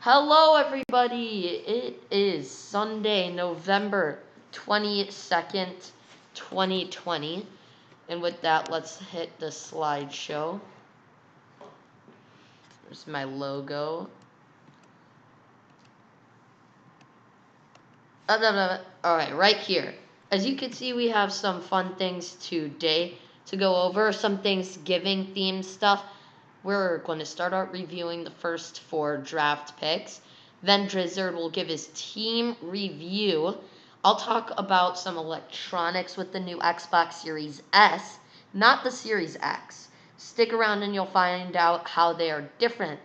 Hello, everybody. It is Sunday, November 22nd, 2020. And with that, let's hit the slideshow. There's my logo. Alright, right here. As you can see, we have some fun things today to go over, some Thanksgiving themed stuff. We're going to start out reviewing the first 4 draft picks. Then Drizzard will give his team review. I'll talk about some electronics with the new Xbox Series S, not the Series X. Stick around and you'll find out how they are different.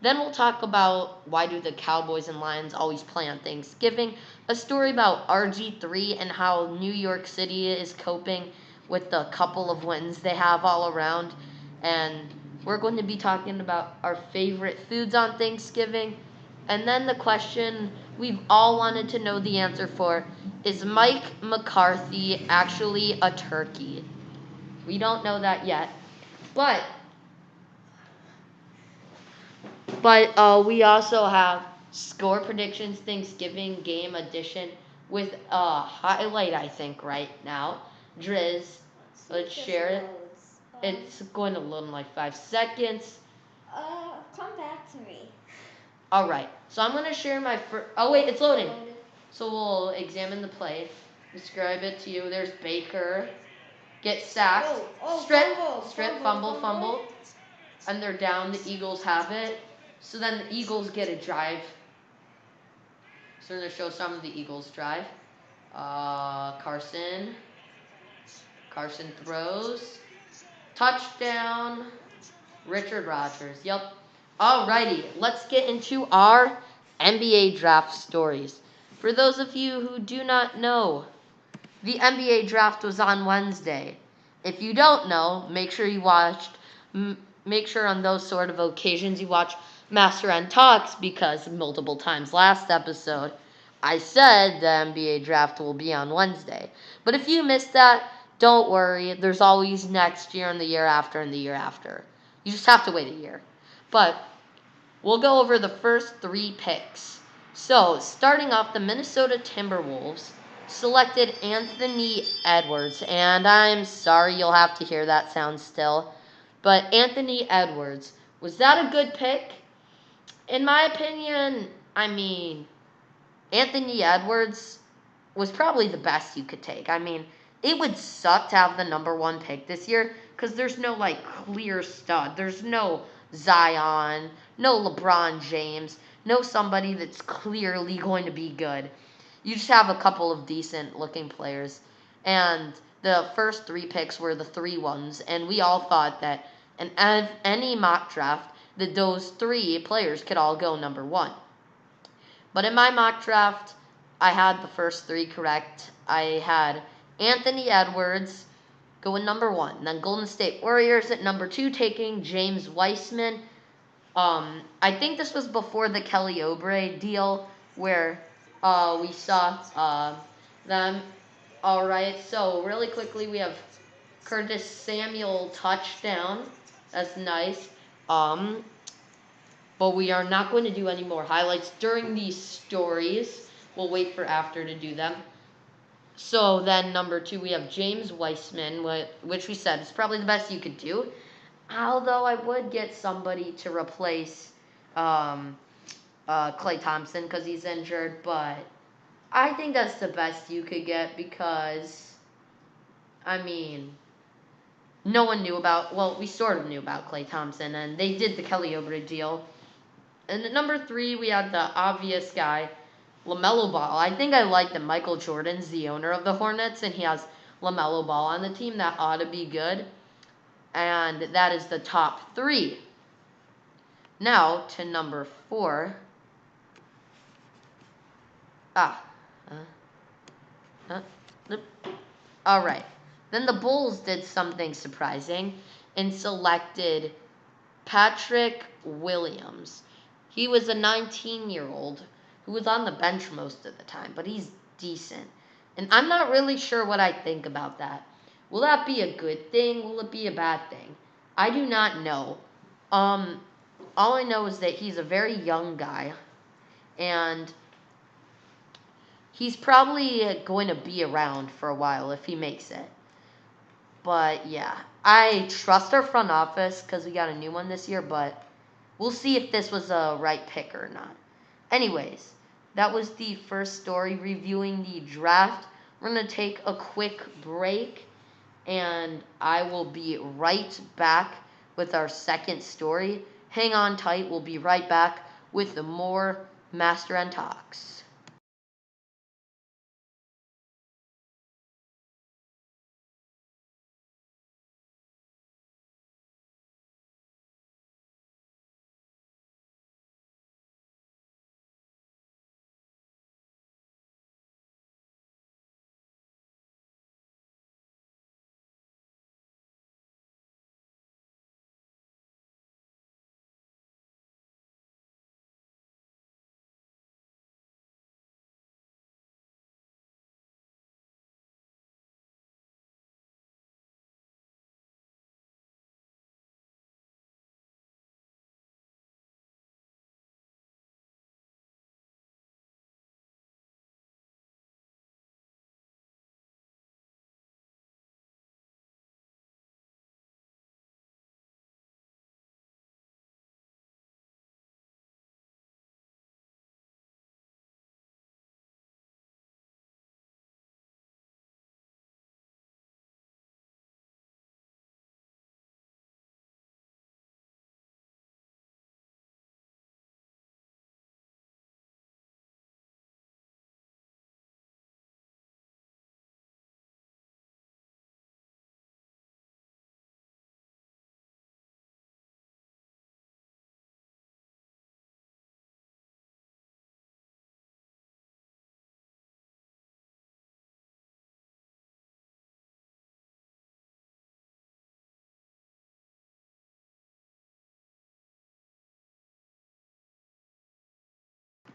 Then we'll talk about why do the Cowboys and Lions always play on Thanksgiving, a story about RG3 and how New York City is coping with the couple of wins they have all around, and we're going to be talking about our favorite foods on Thanksgiving. And then the question we've all wanted to know the answer for, is Mike McCarthy actually a turkey? We don't know that yet. But we also have score predictions Thanksgiving game edition with a highlight, I think, right now. Driz, let's share it. It's going to load in like 5 seconds. Come back to me. All right. So I'm going to share my first. Oh, wait, it's loading. So we'll examine the play. Describe it to you. There's Baker. Get sacked. Strip, fumble. And they're down. The Eagles have it. So then the Eagles get a drive. So I'm going to show some of the Eagles' drive. Carson throws. Touchdown. Richard Rodgers. Yep. Alrighty, let's get into our NBA draft stories. For those of you who do not know, the NBA draft was on Wednesday. If you don't know, make sure on those sort of occasions you watch Master N Talks, because multiple times last episode I said the NBA draft will be on Wednesday. But if you missed that, don't worry. There's always next year and the year after and the year after. You just have to wait a year. But we'll go over the first 3 picks. So, starting off, the Minnesota Timberwolves selected Anthony Edwards. And I'm sorry you'll have to hear that sound still. But Anthony Edwards, was that a good pick? In my opinion, Anthony Edwards was probably the best you could take. It would suck to have the number 1 pick this year because there's no, clear stud. There's no Zion, no LeBron James, no somebody that's clearly going to be good. You just have a couple of decent-looking players. And the first 3 picks were the 3 ones, and we all thought that in any mock draft that those 3 players could all go number 1. But in my mock draft, I had the first 3 correct. I had Anthony Edwards going number 1. Then Golden State Warriors at number 2 taking James Wiseman. I think this was before the Kelly Oubre deal where we saw them. All right, so really quickly we have Curtis Samuel touchdown. That's nice. But we are not going to do any more highlights during these stories. We'll wait for after to do them. So then number 2, we have James Wiseman, which we said is probably the best you could do. Although I would get somebody to replace Klay Thompson because he's injured. But I think that's the best you could get because, no one knew we sort of knew about Klay Thompson, and they did the Kelly Oubre deal. And at number 3, we had the obvious guy, LaMelo Ball. I think I like that Michael Jordan's the owner of the Hornets, and he has LaMelo Ball on the team. That ought to be good. And that is the top 3. Now to number 4. All right. Then the Bulls did something surprising and selected Patrick Williams. He was a 19-year-old who was on the bench most of the time, but he's decent. And I'm not really sure what I think about that. Will that be a good thing? Will it be a bad thing? I do not know. All I know is that he's a very young guy. and he's probably going to be around for a while if he makes it. But yeah, I trust our front office because we got a new one this year, but we'll see if this was a right pick or not. Anyways, that was the first story reviewing the draft. We're going to take a quick break, and I will be right back with our second story. Hang on tight. We'll be right back with more Master N Talks.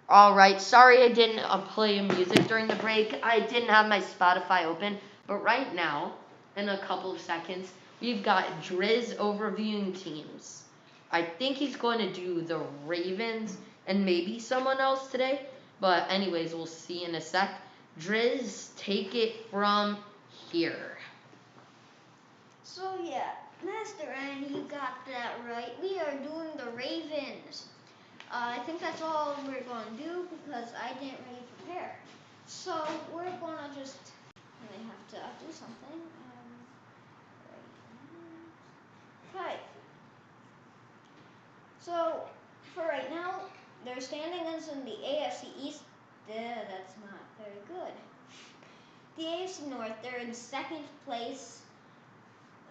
All right, sorry I didn't play music during the break. I didn't have my Spotify open, but right now, in a couple of seconds, we've got Driz overviewing teams. I think he's going to do the Ravens and maybe someone else today, but anyways, we'll see in a sec. Driz, take it from here. So yeah, Master N, you got that right. We are doing the Ravens. I think that's all we're going to do because I didn't really prepare. So we're going to just, I have to do something. Okay. So for right now, their standings in the AFC East. That's not very good. The AFC North, they're in second place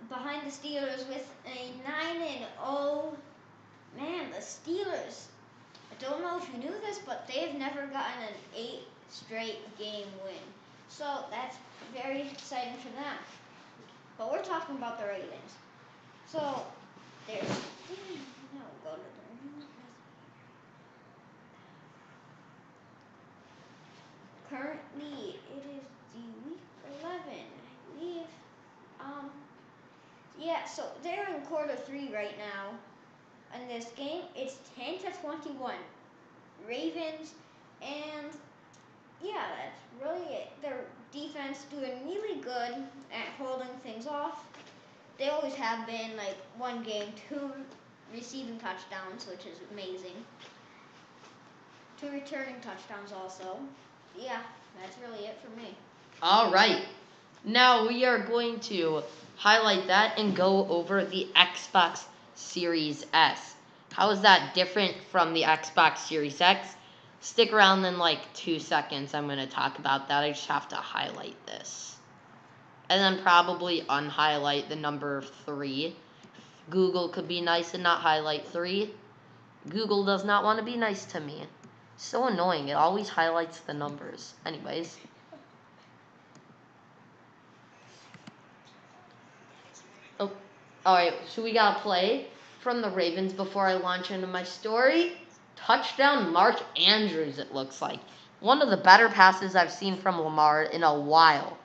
behind the Steelers with a 9-0. Man, the Steelers. I don't know if you knew this, but they've never gotten an 8 straight game win. So that's very exciting for them. But we're talking about the Ravens. So there's no go to the currently it is the week 11, I believe. Yeah, so they're in quarter 3 right now. In this game, it's 10-21. Ravens, and yeah, that's really it. Their defense doing really good at holding things off. They always have been, like, one game, 2 receiving touchdowns, which is amazing. 2 returning touchdowns also. Yeah, that's really it for me. All right. Now we are going to highlight that and go over the Xbox Series S. How is that different from the Xbox Series X? Stick around in like 2 seconds. I'm going to talk about that. I just have to highlight this. And then probably unhighlight the number 3. Google could be nice and not highlight 3. Google does not want to be nice to me. So annoying. It always highlights the numbers. Anyways. Oh, all right. So we got to play from the Ravens before I launch into my story. Touchdown, Mark Andrews, it looks like. One of the better passes I've seen from Lamar in a while.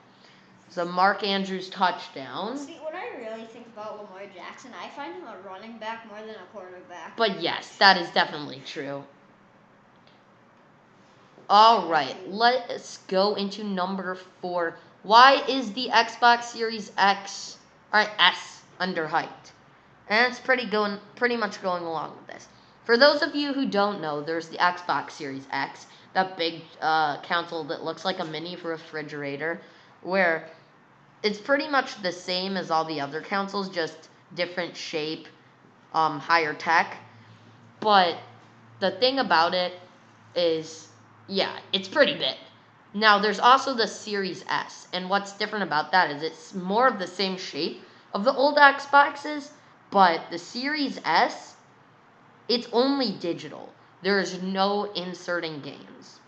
It's a Mark Andrews touchdown. See, when I really think about Lamar Jackson, I find him a running back more than a quarterback. But yes, that is definitely true. All right, let's go into number 4. Why is the Xbox Series S underhyped? And it's pretty much going along with this. For those of you who don't know, there's the Xbox Series X, that big console that looks like a mini refrigerator, where it's pretty much the same as all the other consoles, just different shape, higher tech. But the thing about it is, yeah, it's pretty big. Now, there's also the Series S, and what's different about that is it's more of the same shape of the old Xboxes, but the Series S, it's only digital. There's no inserting games,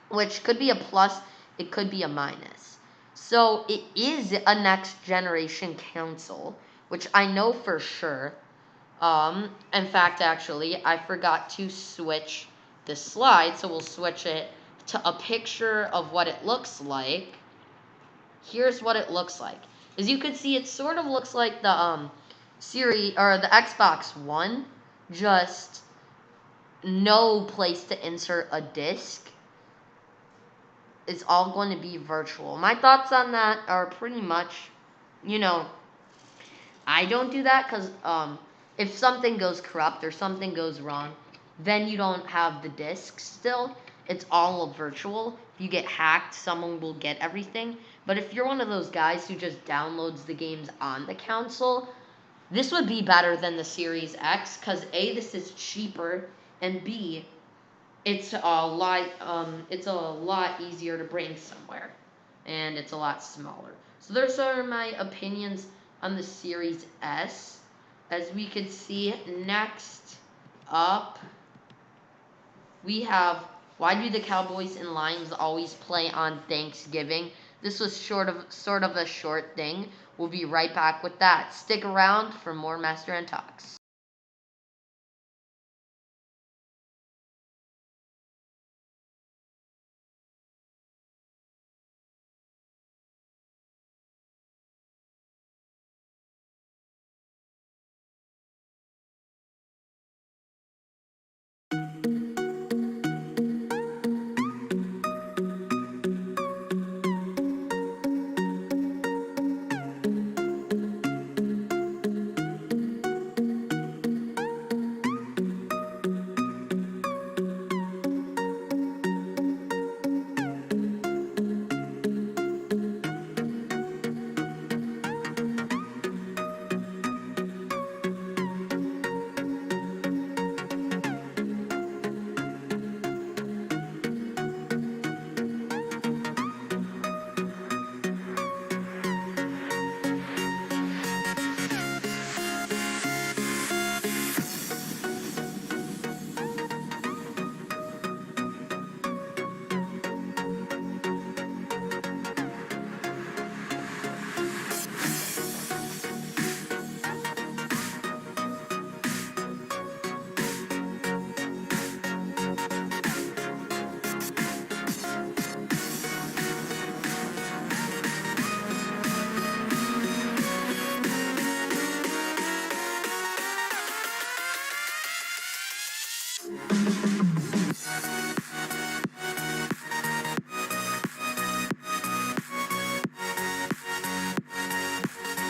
which could be a plus, it could be a minus. So it is a next generation console, which I know for sure. In fact, actually, I forgot to switch the slide, so we'll switch it to a picture of what it looks like. Here's what it looks like. As you can see, it sort of looks like the Series or the Xbox One, just no place to insert a disc. It's all going to be virtual. My thoughts on that are pretty much, I don't do that because if something goes corrupt or something goes wrong, then you don't have the disc still. It's all virtual. If you get hacked, someone will get everything. But if you're one of those guys who just downloads the games on the console, this would be better than the Series X because A, this is cheaper, and B, it's a lot easier to bring somewhere, and it's a lot smaller. So those are my opinions on the Series S. As we can see, next up, we have why do the Cowboys and Lions always play on Thanksgiving? This was sort of a short thing. We'll be right back with that. Stick around for more Master N Talks.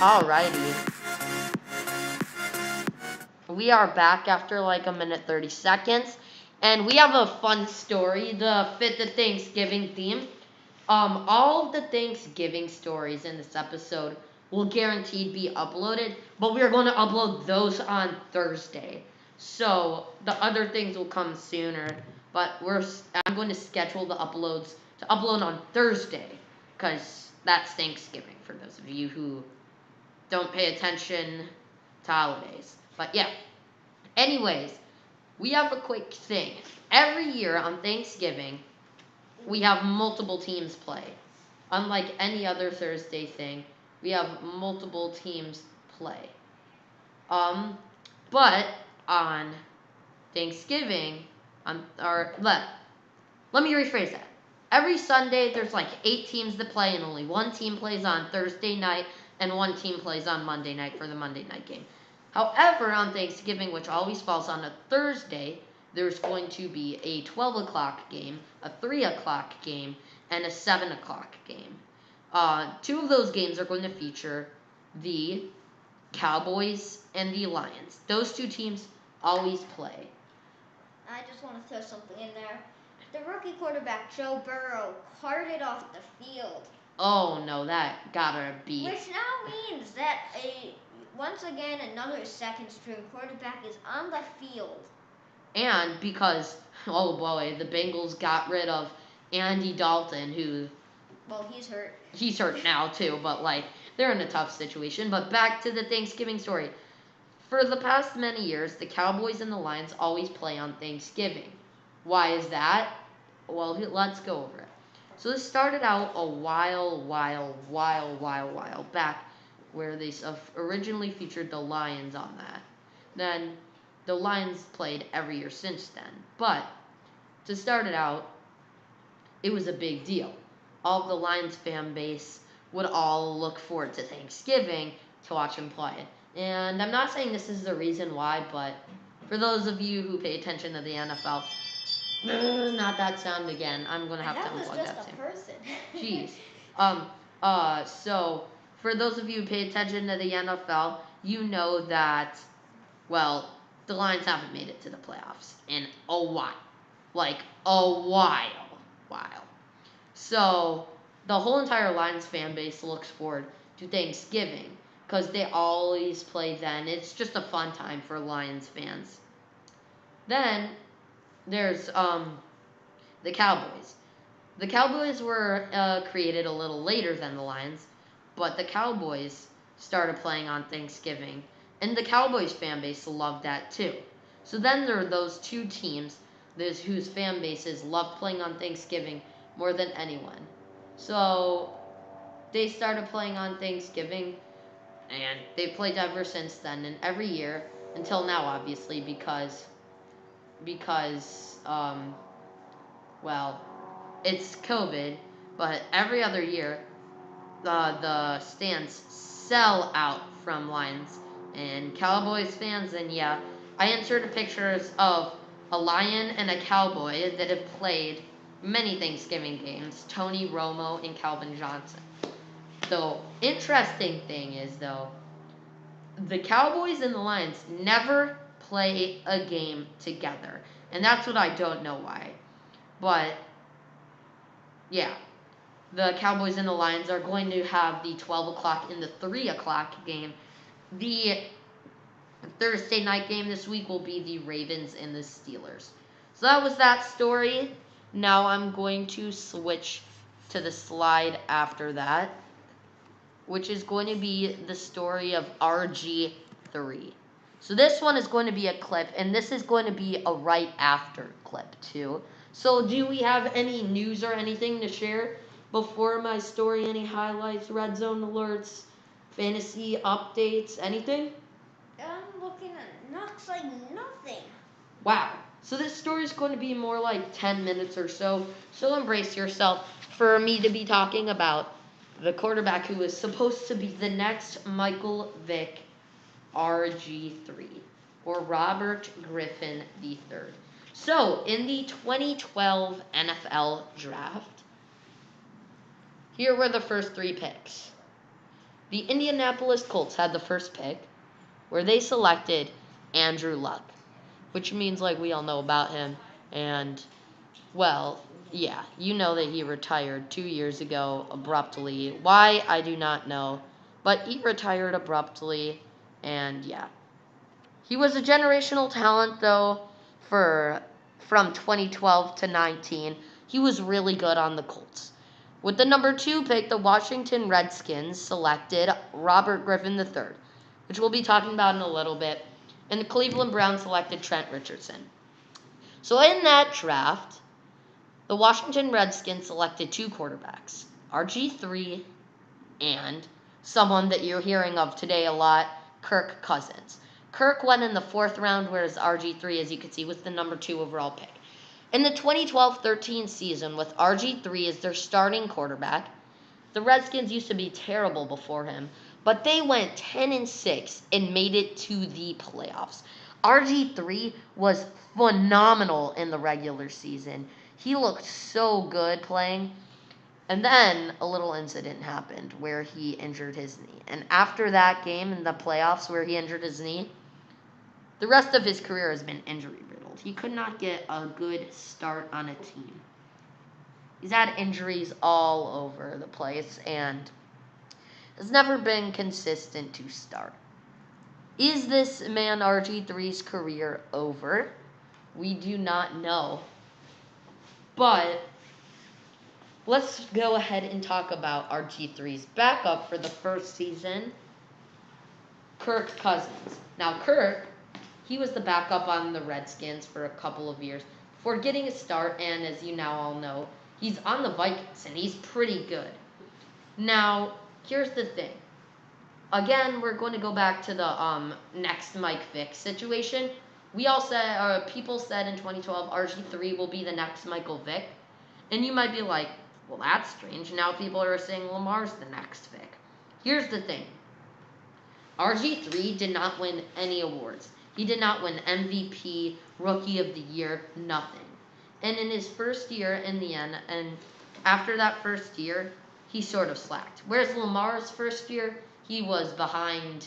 Alrighty. We are back after like a minute 30 seconds, and we have a fun story to fit the Thanksgiving theme. All of the Thanksgiving stories in this episode will guaranteed be uploaded, but we are going to upload those on Thursday. So the other things will come sooner, but I'm going to schedule the uploads to upload on Thursday because that's Thanksgiving for those of you who don't pay attention to holidays. But yeah. Anyways, we have a quick thing. Every year on Thanksgiving, we have multiple teams play. Unlike any other Thursday thing, we have multiple teams play. But on Thanksgiving, let me rephrase that. Every Sunday, there's like 8 teams that play, and only one team plays on Thursday night, and one team plays on Monday night for the Monday night game. However, on Thanksgiving, which always falls on a Thursday, there's going to be a 12 o'clock game, a 3 o'clock game, and a 7 o'clock game. Two of those games are going to feature the Cowboys and the Lions. Those two teams always play. I just want to throw something in there. The rookie quarterback, Joe Burrow, carted off the field. Oh no, that gotta be. Which now means that once again another second string quarterback is on the field. And because, oh boy, the Bengals got rid of Andy Dalton, who. Well, he's hurt. He's hurt now too, but like, they're in a tough situation. But back to the Thanksgiving story. For the past many years, the Cowboys and the Lions always play on Thanksgiving. Why is that? Well, let's go over it. So this started out a while back, where they originally featured the Lions on that. Then the Lions played every year since then. But to start it out, it was a big deal. All of the Lions fan base would all look forward to Thanksgiving to watch him play. And I'm not saying this is the reason why, but for those of you who pay attention to the NFL, not that sound again. I'm gonna have to unplug that sound. That was just a person. Jeez. So for those of you who pay attention to the NFL, you know that, well, the Lions haven't made it to the playoffs in a while. Like a while. So the whole entire Lions fan base looks forward to Thanksgiving because they always play then. It's just a fun time for Lions fans. Then there's the Cowboys. The Cowboys were created a little later than the Lions, but the Cowboys started playing on Thanksgiving, and the Cowboys fan base loved that too. So then there are those two teams whose fan bases love playing on Thanksgiving more than anyone. So they started playing on Thanksgiving, and they played ever since then, and every year until now, obviously, because well, it's COVID, but every other year the stands sell out from Lions and Cowboys fans. And yeah, I inserted pictures of a Lion and a Cowboy that have played many Thanksgiving games, Tony Romo and Calvin Johnson. The interesting thing is, though, the Cowboys and the Lions never play a game together, and that's what I don't know why. But yeah, the Cowboys and the Lions are going to have the 12 o'clock and the 3 o'clock game. The Thursday night game this week will be the Ravens and the Steelers. So that was that story. Now I'm going to switch to the slide after that, which is going to be the story of RG3. So this one is going to be a clip, and this is going to be a right after clip too. So do we have any news or anything to share before my story? Any highlights, red zone alerts, fantasy updates, anything? I'm looking at looks like nothing. Wow. So this story is going to be more like 10 minutes or so. So embrace yourself for me to be talking about the quarterback who is supposed to be the next Michael Vick, RG3, or Robert Griffin III. So, in the 2012 NFL Draft, here were the first three picks. The Indianapolis Colts had the first pick, where they selected Andrew Luck, which means, like, we all know about him. And, well, yeah, you know that he retired 2 years ago abruptly. Why, I do not know. But he retired abruptly, and yeah. He was a generational talent, though, from 2012 to 19. He was really good on the Colts. With the number 2 pick, the Washington Redskins selected Robert Griffin III, which we'll be talking about in a little bit. And the Cleveland Browns selected Trent Richardson. So in that draft, the Washington Redskins selected 2 quarterbacks, RG3 and someone that you're hearing of today a lot, Kirk Cousins. Kirk went in the 4th round, whereas RG3, as you can see, was the number 2 overall pick. In the 2012-13 season, with RG3 as their starting quarterback, the Redskins used to be terrible before him, but they went 10-6 and made it to the playoffs. RG3 was phenomenal in the regular season. He looked so good playing. And then a little incident happened where he injured his knee. And after that game in the playoffs where he injured his knee, the rest of his career has been injury riddled. He could not get a good start on a team. He's had injuries all over the place and has never been consistent to start. Is this man RG3's career over? We do not know. But let's go ahead and talk about RG3's backup for the first season, Kirk Cousins. Now, Kirk, he was the backup on the Redskins for a couple of years before getting a start, and as you now all know, he's on the Vikings, and he's pretty good. Now, here's the thing. Again, we're going to go back to the next Mike Vick situation. We all said, people said in 2012, RG3 will be the next Michael Vick. And you might be like, well, that's strange. Now people are saying Lamar's the next Vick. Here's the thing. RG3 did not win any awards. He did not win MVP, Rookie of the Year, nothing. And in his first year in the end, and after that first year, he sort of slacked. Whereas Lamar's first year, he was behind,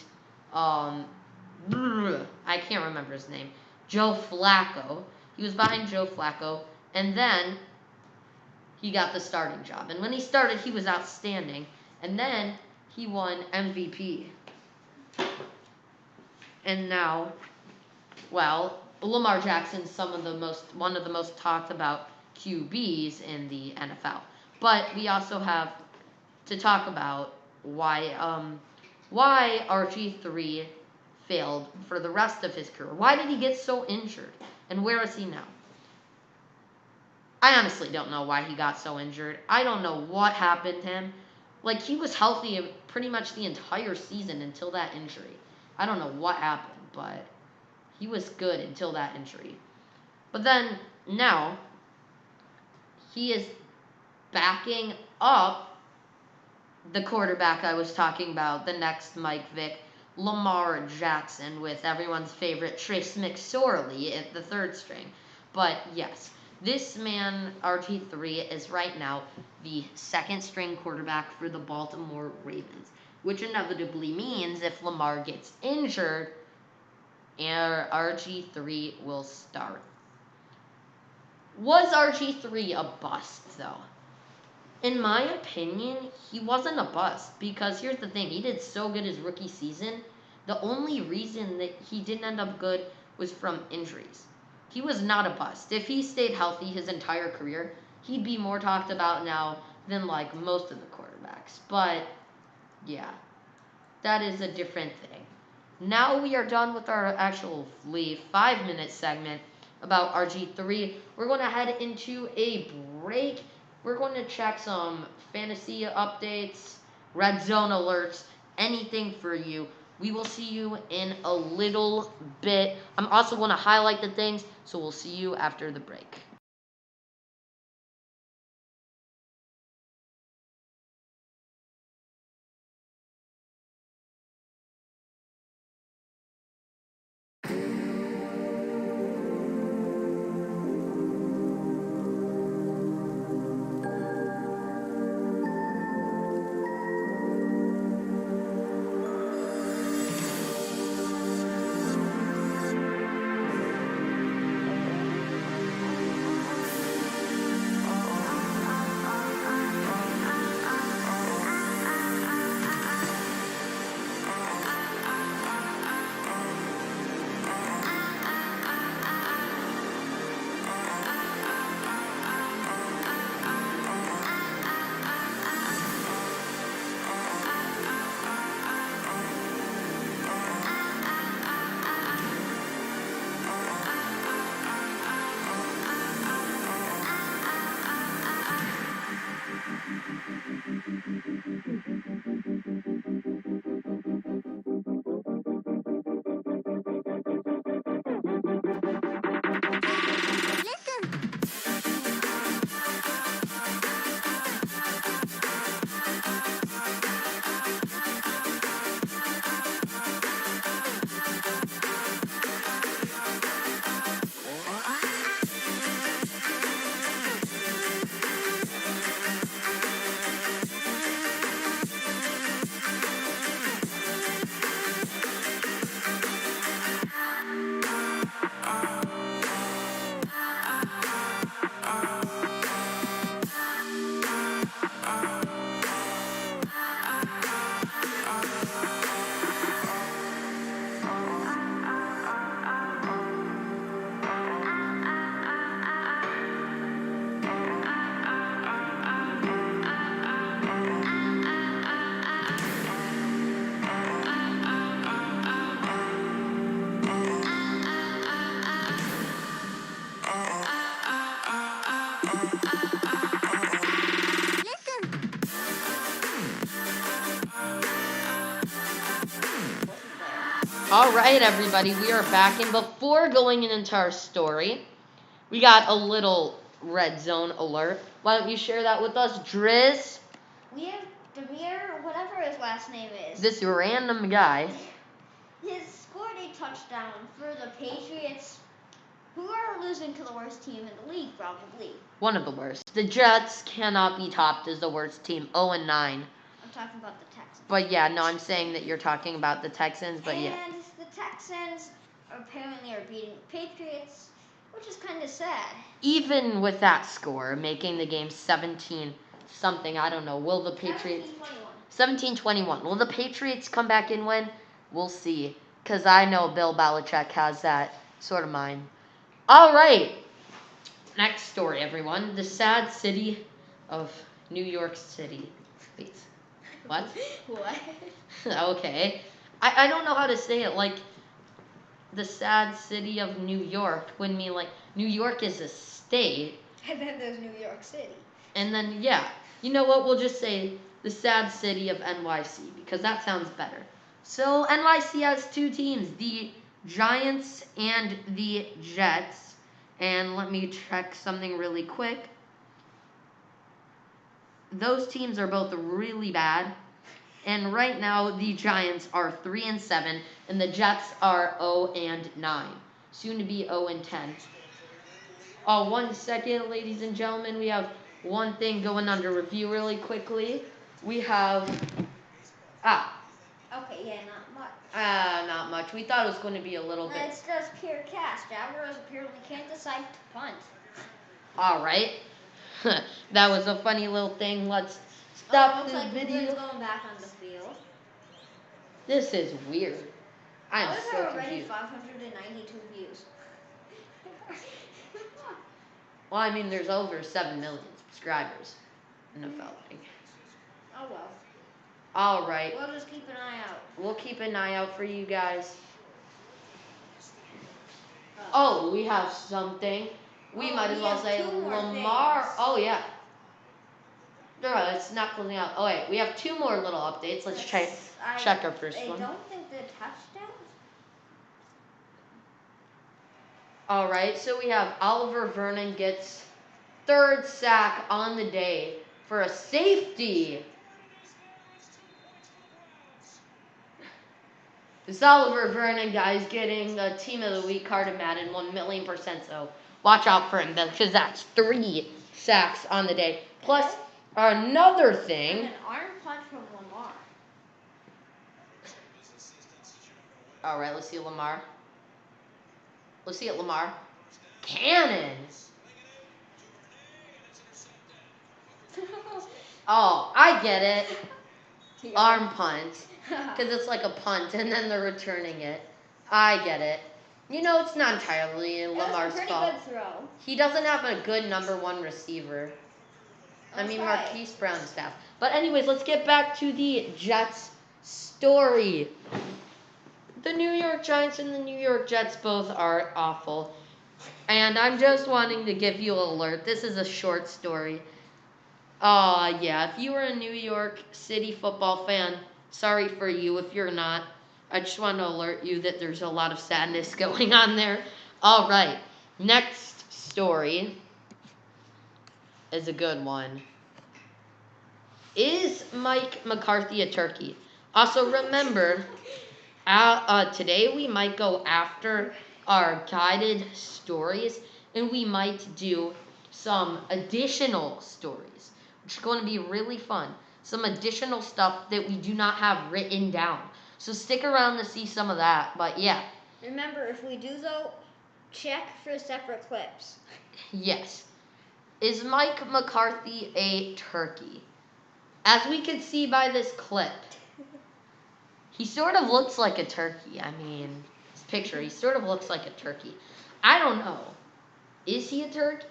I can't remember his name, Joe Flacco. He was behind Joe Flacco, and then he got the starting job. And when he started, he was outstanding. And then he won MVP. And now, well, Lamar Jackson's one of the most talked about QBs in the NFL. But we also have to talk about why RG3 failed for the rest of his career. Why did he get so injured? And where is he now? I honestly don't know why he got so injured. I don't know what happened to him. Like, he was healthy pretty much the entire season until that injury. I don't know what happened, but he was good until that injury. But then, now, he is backing up the quarterback I was talking about, the next Mike Vick, Lamar Jackson, with everyone's favorite Trace McSorley at the third string. But, yes, this man, RG3, is right now the second string quarterback for the Baltimore Ravens, which inevitably means if Lamar gets injured, RG3 will start. Was RG3 a bust, though? In my opinion, he wasn't a bust, because here's the thing, he did so good his rookie season. The only reason that he didn't end up good was from injuries. He was not a bust. If he stayed healthy his entire career, he'd be more talked about now than like most of the quarterbacks. But yeah, that is a different thing. Now we are done with our actual 5-minute segment about RG3. We're going to head into a break. We're going to check some fantasy updates, red zone alerts, anything for you. We will see you in a little bit. I'm also going to highlight the things, so we'll see you after the break. All right, everybody, we are back. And before going into our story, we got a little red zone alert. Why don't you share that with us, Driz? We have Demir, whatever his last name is. This random guy. He scored a touchdown for the Patriots, who are losing to the worst team in the league, probably. One of the worst. The Jets cannot be topped as the worst team, 0-9. I'm talking about the Texans. But yeah, no, I'm saying that you're talking about the Texans, but yeah. And the Texans apparently are beating the Patriots, which is kind of sad. Even with that score, making the game 17-something, I don't know. Will the Patriots... 17-21. Will the Patriots come back and win? We'll see. Because I know Bill Belichick has that sort of mind. All right. Next story, everyone. The sad city of New York City. Please. What? What? Okay. I don't know how to say it. Like, the sad city of New York would mean, like, New York is a state. And then there's New York City. And then, yeah. You know what? We'll just say the sad city of NYC, because that sounds better. So, NYC has two teams, the Giants and the Jets. And let me check something really quick. Those teams are both really bad. And right now, the Giants are 3-7, and the Jets are 0-9. Soon to be 0-10. Oh, 1 second, ladies and gentlemen. We have one thing going under review really quickly. We have... Okay, yeah, not much. Not much. We thought it was going to be a little bit. It's just pure cash. Jaguars apparently can't decide to punt. All right. That was a funny little thing. Let's stop looks this like video. going back on the field. This is weird. I'm so already confused. 592 views. Well, I mean, there's over 7 million subscribers. NFL thing. Oh well. All right. We'll just keep an eye out. We'll keep an eye out for you guys. Oh, we have something. We might as well say Lamar. Oh, yeah. No, it's not closing out. Oh, wait. We have two more little updates. Let's check our first one. I don't think the touchdowns. All right. So we have Oliver Vernon gets third sack on the day for a safety. This Oliver Vernon guy is getting a Team of the Week card in Madden 1,000,000%. So watch out for him because that's 3 sacks on the day. Plus another thing. And an arm punch from Lamar. All right, let's see Lamar. Let's see it, Lamar. Cannon. Oh, I get it. Arm punt. Because it's like a punt, and then they're returning it. I get it. You know, it's not entirely Lamar's fault. Good throw. He doesn't have a good number 1 receiver. I mean, Marquise Brown's staff. But anyways, let's get back to the Jets story. The New York Giants and the New York Jets both are awful. And I'm just wanting to give you an alert. This is a short story. Yeah, if you are a New York City football fan, sorry for you if you're not. I just want to alert you that there's a lot of sadness going on there. All right, next story is a good one. Is Mike McCarthy a turkey? Also, remember, today we might go after our guided stories, and we might do some additional stories, which is going to be really fun. Some additional stuff that we do not have written down. So stick around to see some of that. But yeah. Remember, if we do though, check for separate clips. Yes. Is Mike McCarthy a turkey? As we can see by this clip, he sort of looks like a turkey. I mean, this picture, he sort of looks like a turkey. I don't know. Is he a turkey?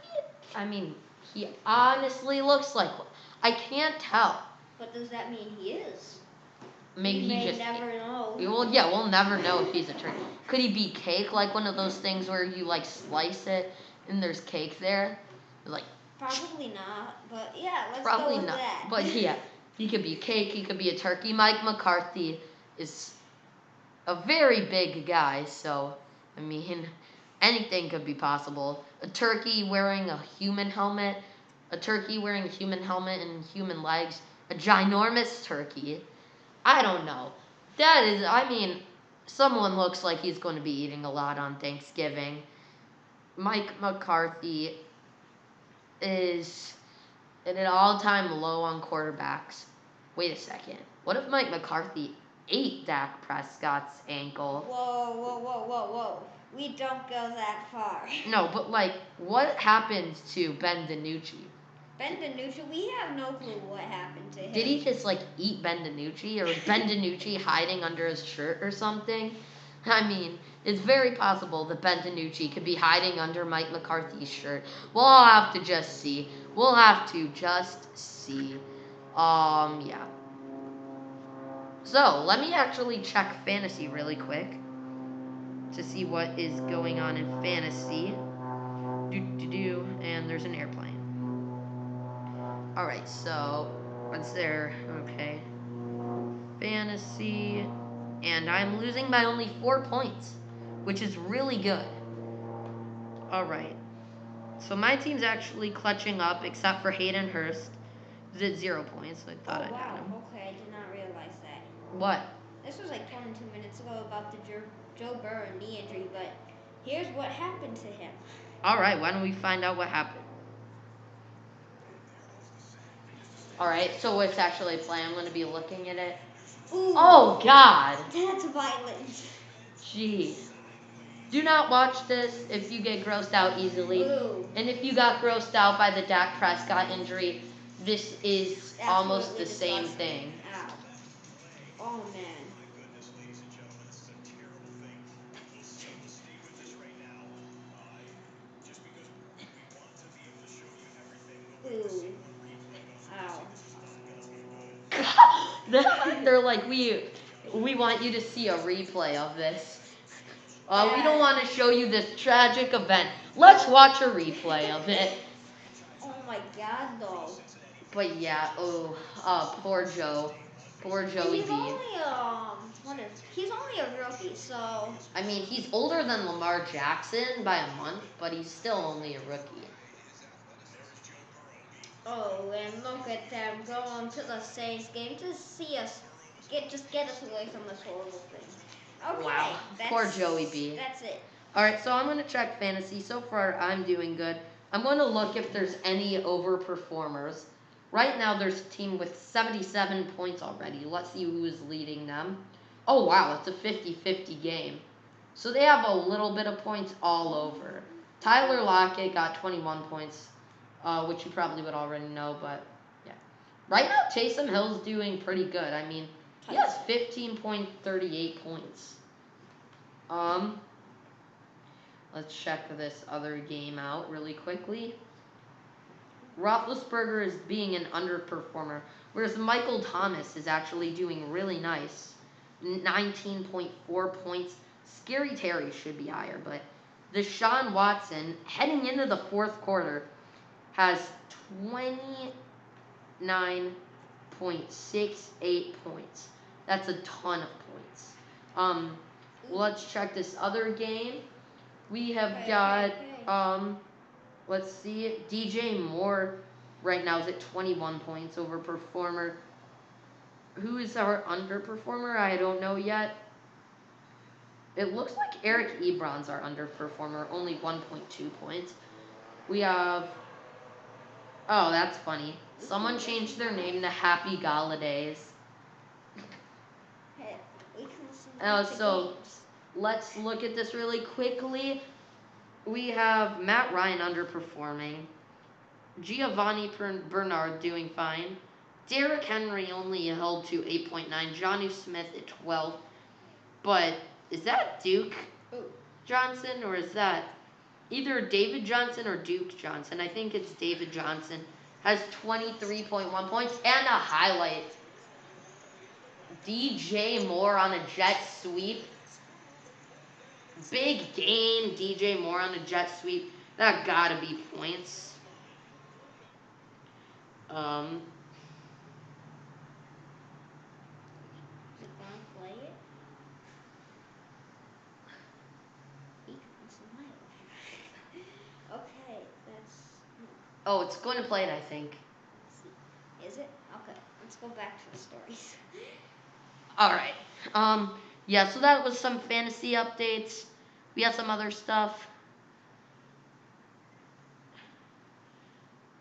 I mean, he honestly looks like one. I can't tell. But does that mean he is? Maybe we may just never know. Well, yeah, we'll never know if he's a turkey. Could he be cake, like one of those things where you like slice it and there's cake there? Like Probably not, but yeah, let's Probably go with not. that. But yeah, he could be a cake, he could be a turkey. Mike McCarthy is a very big guy, so I mean, anything could be possible. A turkey wearing a human helmet, a turkey wearing a human helmet and human legs, a ginormous turkey. I don't know. That is, I mean, someone looks like he's going to be eating a lot on Thanksgiving. Mike McCarthy is at an all-time low on quarterbacks. Wait a second. What if Mike McCarthy ate Dak Prescott's ankle? Whoa, whoa, whoa, whoa, whoa. We don't go that far. No, but like, what happened to Ben DiNucci? Ben DiNucci, we have no clue what happened to him. Did he just like eat Ben DiNucci, or was Ben DiNucci hiding under his shirt or something? I mean, it's very possible that Ben DiNucci could be hiding under Mike McCarthy's shirt. We'll have to just see. We'll have to just see. Yeah. So, let me actually check fantasy really quick to see what is going on in fantasy. And there's an airplane. Alright, so, what's there? Okay. Fantasy. And I'm losing by only 4 points, which is really good. Alright. So my team's actually clutching up, except for Hayden Hurst. He's at 0 points. I thought I'd had him. Okay, I did not realize that. What? This was like 22 minutes ago about the Joe Burrow knee injury, but here's what happened to him. Alright, why don't we find out what happened? Alright, so what's actually playing? I'm going to be looking at it. Ooh, Oh, God. that's violent. Jeez. Do not watch this if you get grossed out easily. Ooh. And if you got grossed out by the Dak Prescott injury, this is Absolutely almost the disgusting. same thing. Ow. Oh, man. Ooh. Ow. They're like, we want you to see a replay of this. We don't want to show you this tragic event. Let's watch a replay of it. Oh my God, though. But yeah, poor Joe. Poor Joey He's B. only he's only a rookie, so. I mean, he's older than Lamar Jackson by a month, but he's still only a rookie. Oh, and look at them going to the Saints game to see us get us away from this horrible thing. Okay, Wow, poor Joey B. That's it. All right, so I'm going to check fantasy. So far, I'm doing good. I'm going to look if there's any overperformers. Right now, there's a team with 77 points already. Let's see who is leading them. Oh, wow, it's a 50-50 game. So they have a little bit of points all over. Tyler Lockett got 21 points, which you probably would already know, but yeah. Right now, Taysom Hill's doing pretty good. I mean, he has 15.38 points. Let's check this other game out really quickly. Roethlisberger is being an underperformer, whereas Michael Thomas is actually doing really nice. 19.4 points. Scary Terry should be higher, but Deshaun Watson, heading into the fourth quarter, has 29.68 points. That's a ton of points. Let's check this other game. We have got, let's see, DJ Moore right now is at 21 points over performer. Who is our underperformer? I don't know yet. It looks like Eric Ebron's our underperformer, only 1.2 points. We have, oh, that's funny. Someone changed their name to Happy Galladay. Hey, we can listen So let's look at this really quickly. We have Matt Ryan underperforming. Giovanni Bernard doing fine. Derrick Henry only held to 8.9. Jonnu Smith at 12. But is that Duke Johnson, or is that either David Johnson or Duke Johnson? I think it's David Johnson. Has 23.1 points and a highlight. DJ Moore on a jet sweep. Big gain, DJ Moore on a jet sweep. That gotta be points. Um, Is it gonna play it? Okay, that's no. oh, it's going to play it, I think. Let's see. Is it? Okay, let's go back to the stories. All right. Yeah, so that was some fantasy updates. We had some other stuff.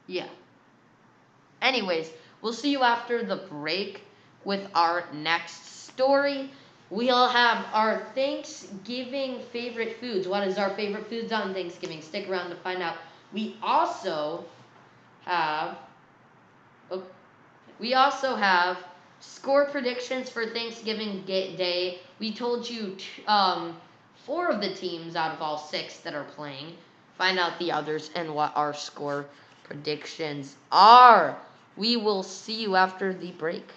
Yeah. Anyways, we'll see you after the break with our next story. We'll have our Thanksgiving favorite foods. What is our favorite foods on Thanksgiving? Stick around to find out. We also have oh, score predictions for Thanksgiving Day. We told you 4 of the teams out of all 6 that are playing. Find out the others and what our score predictions are. We will see you after the break.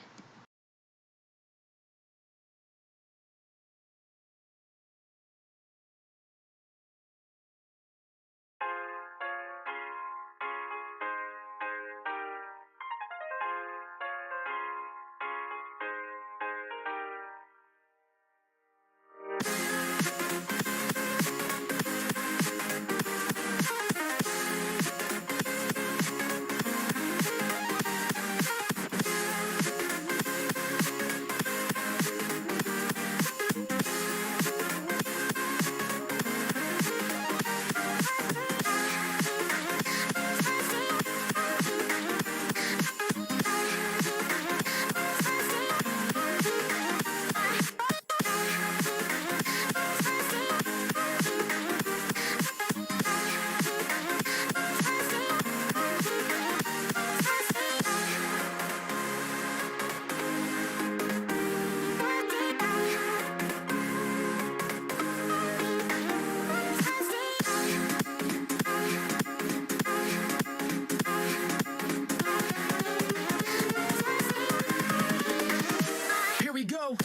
Here we go.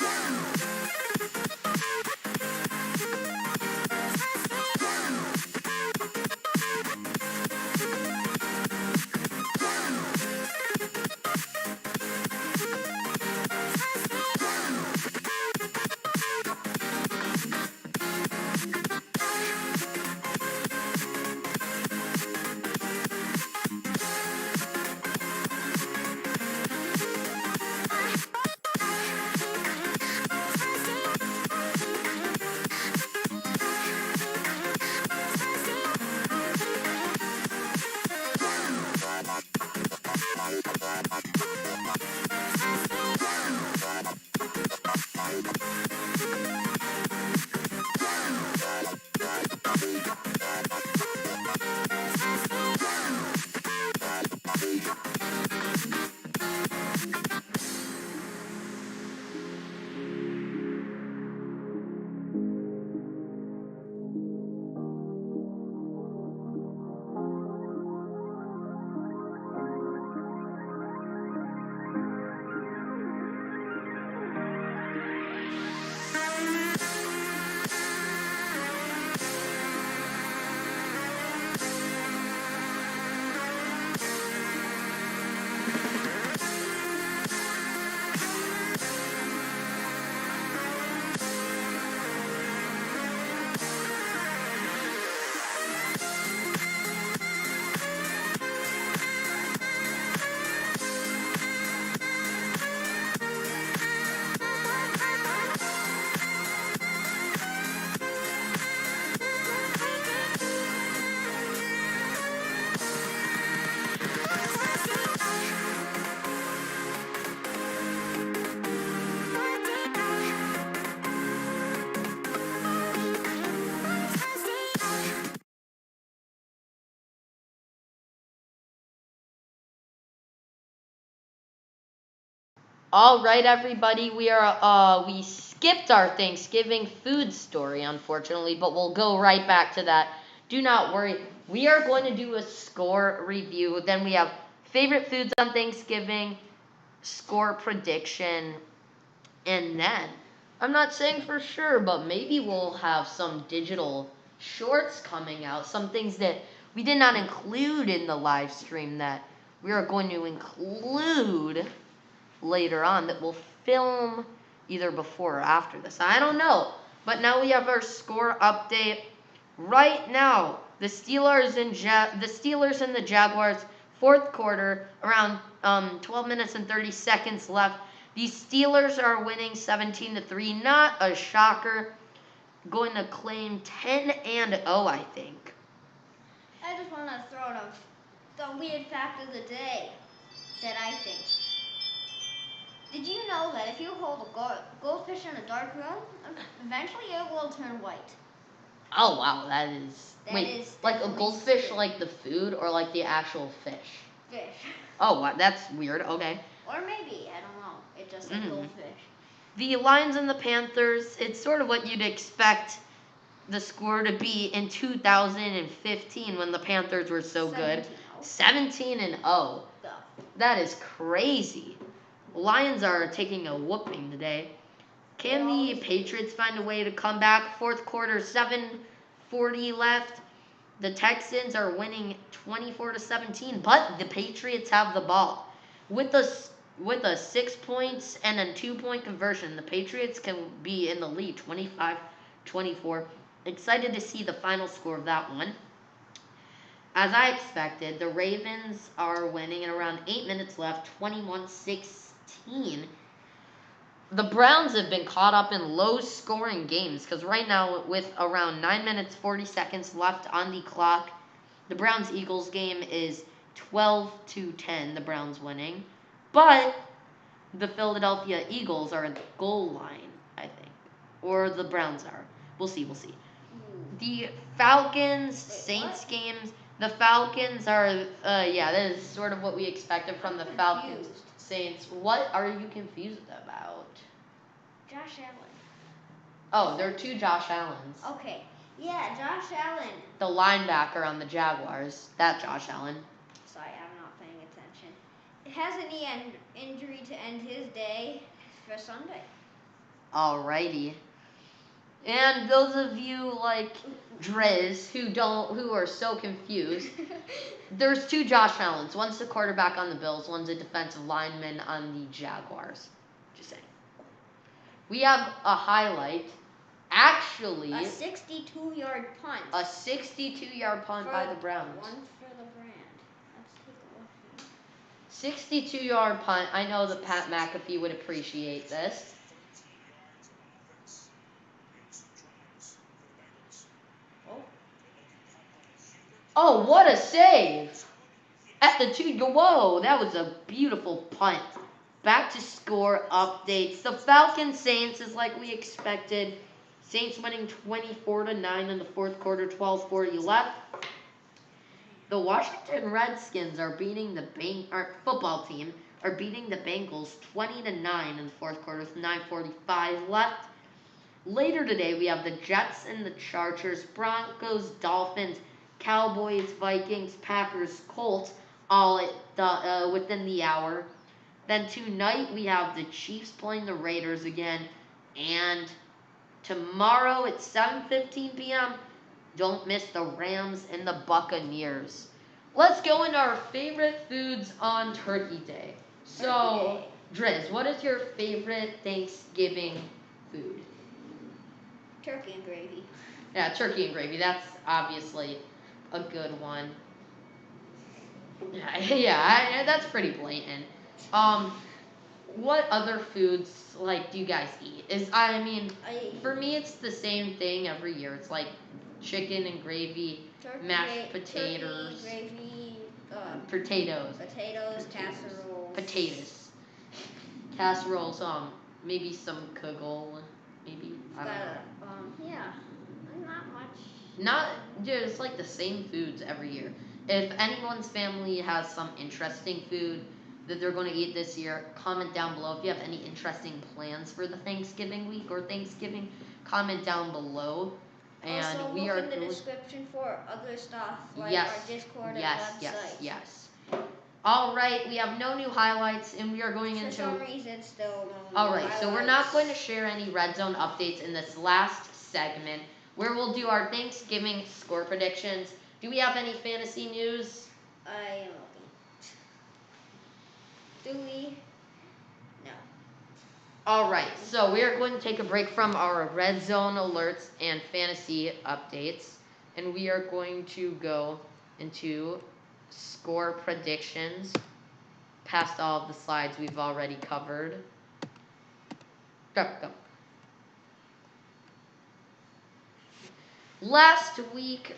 All right, everybody, we skipped our Thanksgiving food story, unfortunately, but we'll go right back to that. Do not worry. We are going to do a score review. Then we have favorite foods on Thanksgiving, score prediction, and then I'm not saying for sure, but maybe we'll have some digital shorts coming out, some things that we did not include in the live stream that we are going to include later on that we'll film either before or after this. I don't know. But now we have our score update. Right now, the Steelers and the Jaguars, fourth quarter, around 12 minutes and 30 seconds left. The Steelers are winning 17-3. Not a shocker. Going to claim 10-0, I think. I just want to throw out the weird fact of the day that I think. Did you know that if you hold a goldfish in a dark room, eventually it will turn white? Oh wow, that is. That wait, is like a definitely goldfish, scary. like the food, or like the actual fish? Fish. Oh, wow, that's weird. Okay. Or maybe, I don't know. It just said goldfish. The Lions and the Panthers, it's sort of what you'd expect the score to be in 2015 when the Panthers were so good. 17-0. That is crazy. Lions are taking a whooping today. Can the Patriots find a way to come back? Fourth quarter, 7:40 left. The Texans are winning 24-17, but the Patriots have the ball. With a 6 points and a 2-point conversion, the Patriots can be in the lead, 25-24. Excited to see the final score of that one. As I expected, the Ravens are winning at around 8 minutes left, 21-16. The Browns have been caught up in low-scoring games because right now, with around 9 minutes 40 seconds left on the clock, the Browns-Eagles game is 12-10. The Browns winning, but the Philadelphia Eagles are at the goal line, I think, or the Browns are. We'll see. The Falcons-Saints games. The Falcons are, that is sort of what we expected from the Falcons-Saints. What are you confused about? Josh Allen. Oh, there are two Josh Allens. Okay. Yeah, Josh Allen. The linebacker on the Jaguars. That Josh Allen. Sorry, I'm not paying attention. Has a knee injury to end his day for Sunday. Alrighty. And those of you like Driz who are so confused, there's two Josh Allens. One's the quarterback on the Bills, one's a defensive lineman on the Jaguars. Just saying. We have a highlight. Actually, a 62-yard punt. A 62-yard punt by the Browns. One for the brand. Let's take a look. 62-yard punt. I know that Pat McAfee would appreciate this. Oh, what a save! At the 2, whoa, that was a beautiful punt. Back to score updates. The Falcons Saints is like we expected. Saints winning 24-9 in the fourth quarter, 12:40 left. The Washington Redskins are beating football team are beating the Bengals 20-9 in the fourth quarter with 9:45 left. Later today, we have the Jets and the Chargers, Broncos, Dolphins, Cowboys, Vikings, Packers, Colts, all within the hour. Then tonight, we have the Chiefs playing the Raiders again. And tomorrow at 7:15 p.m., don't miss the Rams and the Buccaneers. Let's go into our favorite foods on Turkey Day. So, Driz, what is your favorite Thanksgiving food? Turkey and gravy. Yeah, turkey and gravy. That's obviously a good one. Yeah, that's pretty blatant. What other foods do you guys eat? For me, it's the same thing every year. It's like chicken and gravy, mashed potatoes, turkey, gravy, potatoes, casseroles. Maybe some kugel, maybe I don't know. Yeah, not much. Not just like the same foods every year. If anyone's family has some interesting food that they're going to eat this year, comment down below. If you have any interesting plans for the Thanksgiving week or Thanksgiving, comment down below. And also, we look are in the description for other stuff like our Discord and website. Yes. All right, we have no new highlights, and we are going into. For some reason, still no. All right, so we're not going to share any red zone updates in this last segment, where we'll do our Thanksgiving score predictions. Do we have any fantasy news? I am looking. Do we? No. All right, so we are going to take a break from our red zone alerts and fantasy updates, and we are going to go into score predictions past all of the slides we've already covered. Go. Last week,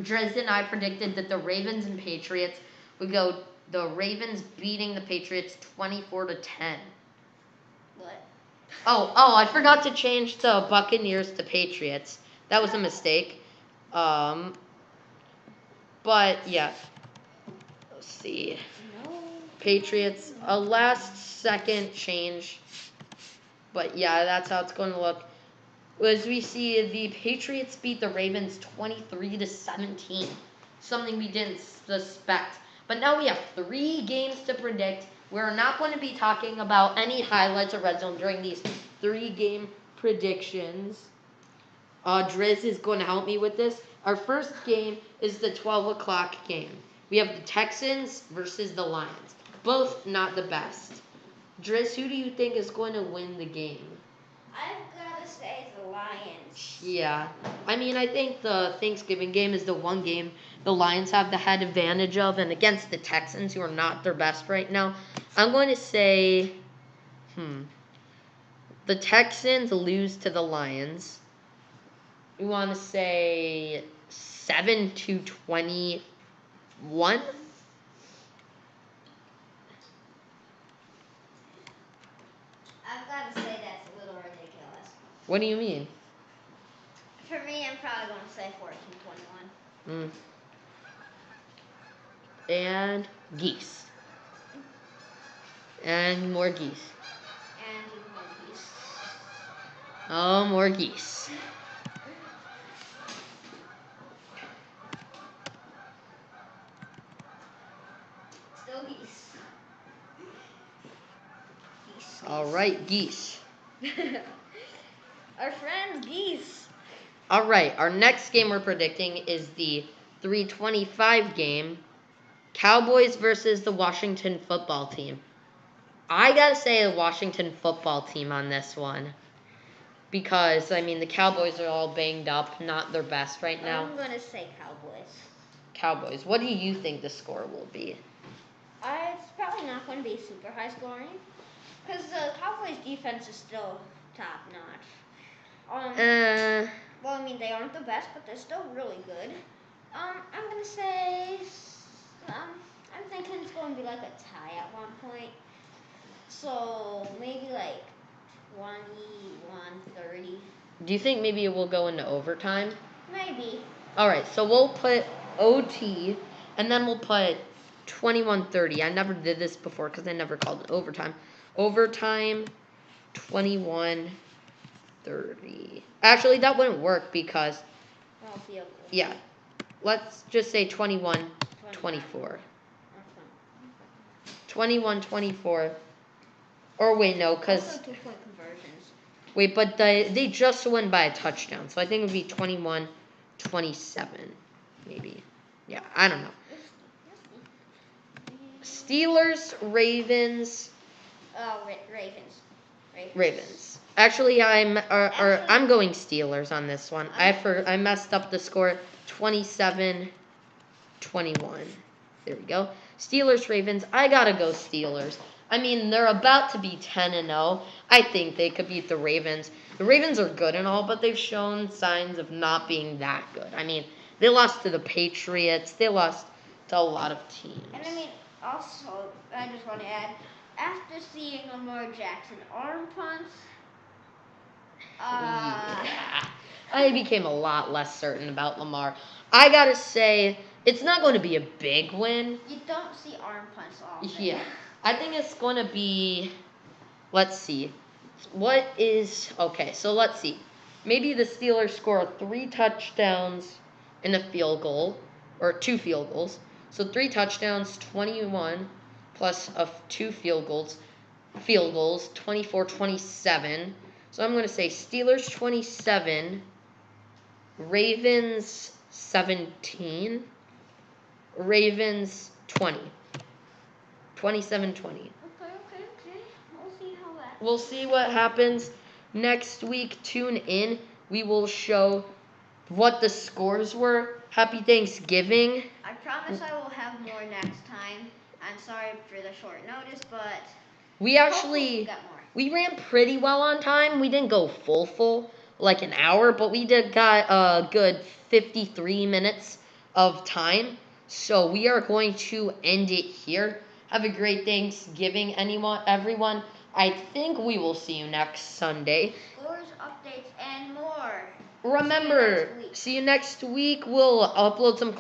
Dresden and I predicted that the Ravens and Patriots would go. The Ravens beating the Patriots 24-10. What? Oh, I forgot to change the Buccaneers to Patriots. That was a mistake. But yeah. Let's see. No. Patriots, a last second change. But yeah, that's how it's going to look. As we see, the Patriots beat the Ravens 23-17. Something we didn't suspect. But now we have 3 games to predict. We're not going to be talking about any highlights or red zone during these 3 game predictions. Driz is going to help me with this. Our first game is the 12 o'clock game. We have the Texans versus the Lions. Both not the best. Driz, who do you think is going to win the game? I've got to say the Lions. Yeah. I mean, I think the Thanksgiving game is the one game the Lions have the head advantage of, and against the Texans, who are not their best right now, I'm going to say, the Texans lose to the Lions. We want to say 7-21. I've got to say that's a little ridiculous. What do you mean? For me, I'm probably going to say 14-21. And geese. And more geese. And more geese. Oh, more geese. Still geese. Geese. All right, geese. Our friends, geese. All right, our next game we're predicting is the 3:25 game, Cowboys versus the Washington football team. I gotta say the Washington football team on this one. Because, I mean, the Cowboys are all banged up, not their best right now. I'm going to say Cowboys. Cowboys. What do you think the score will be? It's probably not going to be super high scoring. Because the Cowboys defense is still top notch. Well, I mean, they aren't the best, but they're still really good. I'm going to say, I'm thinking it's going to be like a tie at one point. So, maybe like 21-30. Do you think maybe it will go into overtime? Maybe. All right, so we'll put OT, and then we'll put 21-30. I never did this before because I never called it overtime. Overtime, 21-30. Actually, that wouldn't work because, yeah, let's just say 21-24. 21-24. Or wait, no, because... Also 2-point conversions. Wait, but they just won by a touchdown, so I think it would be 21-27, maybe. Yeah, I don't know. Steelers, Ravens. Ravens. Actually, I'm going Steelers on this one. I messed up the score. 27-21. There we go. Steelers, Ravens. I gotta go Steelers. I mean, they're about to be 10-0. I think they could beat the Ravens. The Ravens are good and all, but they've shown signs of not being that good. I mean, they lost to the Patriots. They lost to a lot of teams. And I mean, also, I just want to add, after seeing Lamar Jackson arm punts, yeah, I became a lot less certain about Lamar. I gotta say, it's not going to be a big win. You don't see arm punts often. Yeah, I think it's going to be, let's see. Okay, so let's see. Maybe the Steelers score 3 touchdowns and a field goal, or 2 field goals. So 3 touchdowns, 21, plus 2 field goals, 24-27. So I'm going to say Steelers 27, Ravens 17, Ravens 20. 27-20. Okay. we'll see what happens next week. Tune in. We will show what the scores were. Happy Thanksgiving. I promise I will have more next time. I'm sorry for the short notice, but We actually got more. we ran pretty well on time. We didn't go full like an hour, but we got a good 53 minutes of time. So we are going to end it here. Have a great Thanksgiving, everyone. I think we will see you next Sunday. Scores, updates, and more. Remember, see you next week. We'll upload some